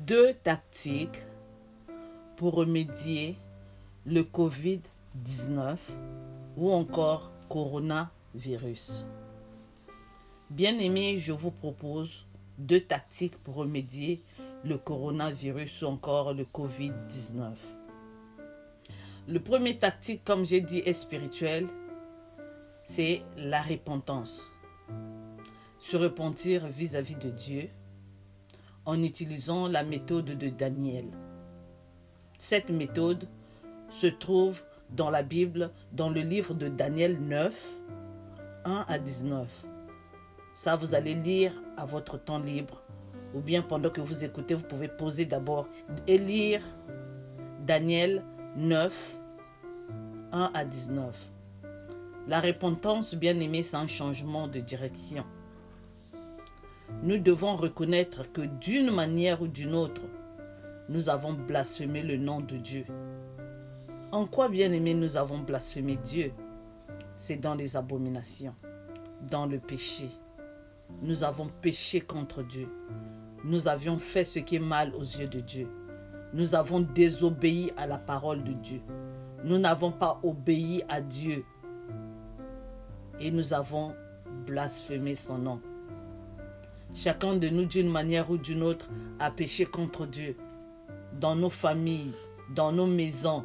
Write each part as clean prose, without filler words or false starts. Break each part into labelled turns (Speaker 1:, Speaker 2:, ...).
Speaker 1: 2 tactiques pour remédier le Covid-19 ou encore coronavirus. Bien-aimés, je vous propose 2 tactiques pour remédier le coronavirus ou encore le Covid-19. Le premier tactique, comme j'ai dit, est spirituel, c'est la repentance. Se repentir vis-à-vis de Dieu en utilisant la méthode de Daniel. Cette méthode se trouve dans la Bible, dans le livre de Daniel 9, 1 à 19. Ça, vous allez lire à votre temps libre, ou bien pendant que vous écoutez, vous pouvez poser d'abord et lire Daniel 9, 1 à 19. La repentance, bien aimé, c'est un changement de direction. Nous devons reconnaître que d'une manière ou d'une autre, nous avons blasphémé le nom de Dieu. En quoi, bien aimé, nous avons blasphémé Dieu? C'est dans les abominations, dans le péché. Nous avons péché contre Dieu. Nous avions fait ce qui est mal aux yeux de Dieu. Nous avons désobéi à la parole de Dieu. Nous n'avons pas obéi à Dieu. Et nous avons blasphémé son nom. Chacun de nous, d'une manière ou d'une autre, a péché contre Dieu. Dans nos familles, dans nos maisons,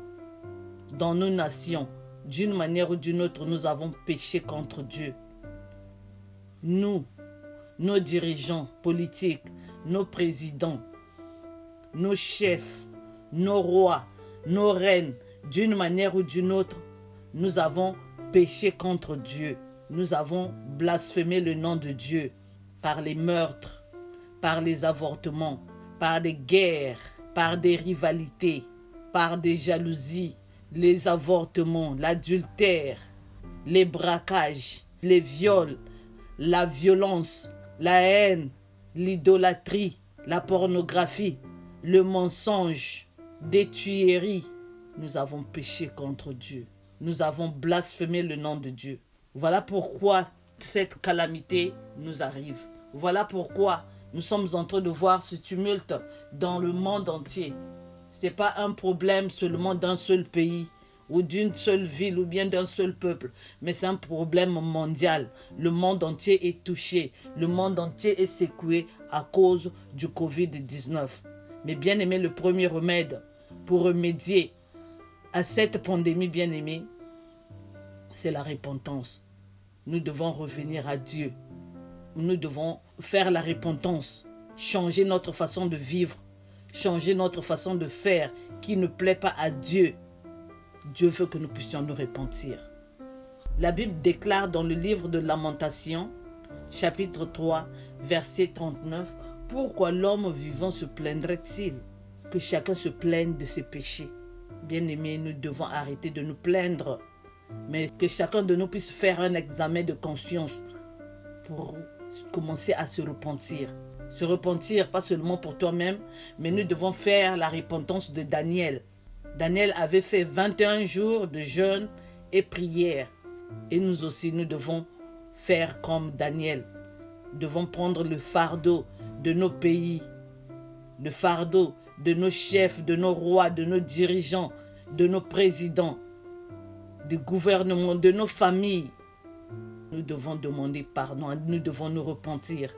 Speaker 1: dans nos nations, d'une manière ou d'une autre, nous avons péché contre Dieu. Nous, nos dirigeants politiques, nos présidents, nos chefs, nos rois, nos reines, d'une manière ou d'une autre, nous avons péché contre Dieu. Nous avons blasphémé le nom de Dieu par les meurtres, par les avortements, par des guerres, par des rivalités, par des jalousies, les avortements, l'adultère, les braquages, les viols, la violence, la haine, l'idolâtrie, la pornographie, le mensonge, des tueries. Nous avons péché contre Dieu. Nous avons blasphémé le nom de Dieu. Voilà pourquoi cette calamité nous arrive. Voilà pourquoi nous sommes en train de voir ce tumulte dans le monde entier. Ce n'est pas un problème seulement d'un seul pays ou d'une seule ville ou bien d'un seul peuple, mais c'est un problème mondial. Le monde entier est touché, le monde entier est secoué à cause du Covid-19. Mais bien aimé, le premier remède pour remédier à cette pandémie, bien aimée, c'est la repentance. Nous devons revenir à Dieu. Nous devons faire la repentance, changer notre façon de vivre, changer notre façon de faire qui ne plaît pas à Dieu. Dieu veut que nous puissions nous repentir. La Bible déclare dans le livre de Lamentations, chapitre 3, verset 39, « Pourquoi l'homme vivant se plaindrait-il? Que chacun se plaigne de ses péchés. » Bien-aimés, nous devons arrêter de nous plaindre, mais que chacun de nous puisse faire un examen de conscience pour commencer à se repentir. Se repentir, pas seulement pour toi-même, mais nous devons faire la repentance de Daniel. Daniel avait fait 21 jours de jeûne et prière. Et nous aussi, nous devons faire comme Daniel. Nous devons prendre le fardeau de nos pays, le fardeau de nos chefs, de nos rois, de nos dirigeants, de nos présidents, du gouvernement, de nos familles. Nous devons demander pardon, nous devons nous repentir.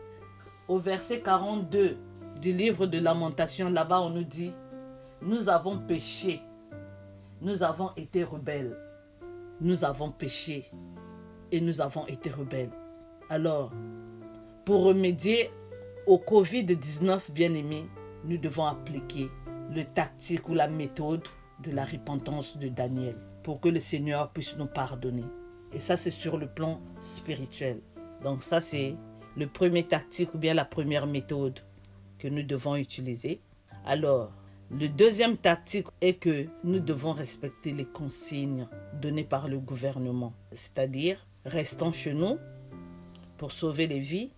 Speaker 1: Au verset 42 du livre de Lamentations, là-bas on nous dit « Nous avons péché, nous avons été rebelles. Nous avons péché et nous avons été rebelles. » Alors, pour remédier au Covid-19, bien-aimés, nous devons appliquer le tactique ou la méthode de la repentance de Daniel pour que le Seigneur puisse nous pardonner. Et ça, c'est sur le plan spirituel. Donc ça, c'est le premier tactique ou bien la première méthode que nous devons utiliser. Alors, le deuxième tactique est que nous devons respecter les consignes données par le gouvernement. C'est-à-dire, restons chez nous pour sauver les vies,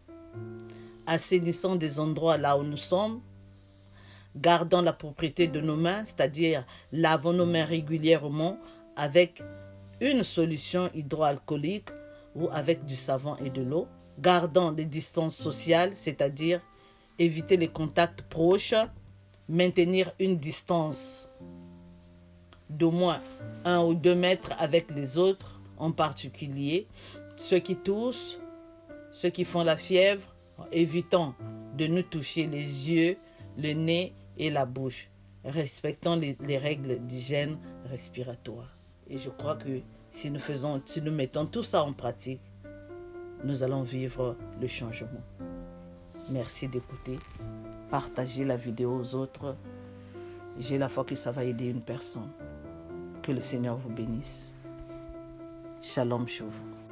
Speaker 1: assainissons des endroits là où nous sommes, gardons la propreté de nos mains, c'est-à-dire lavons nos mains régulièrement avec une solution hydroalcoolique ou avec du savon et de l'eau. Gardons des distances sociales, c'est-à-dire éviter les contacts proches, maintenir une distance d'au moins 1 ou 2 mètres avec les autres, en particulier ceux qui toussent, ceux qui font la fièvre, évitant de nous toucher les yeux, le nez et la bouche, respectant les règles d'hygiène respiratoire. Et je crois que si nous mettons tout ça en pratique, nous allons vivre le changement. Merci d'écouter. Partagez la vidéo aux autres. J'ai la foi que ça va aider une personne. Que le Seigneur vous bénisse. Shalom chez vous.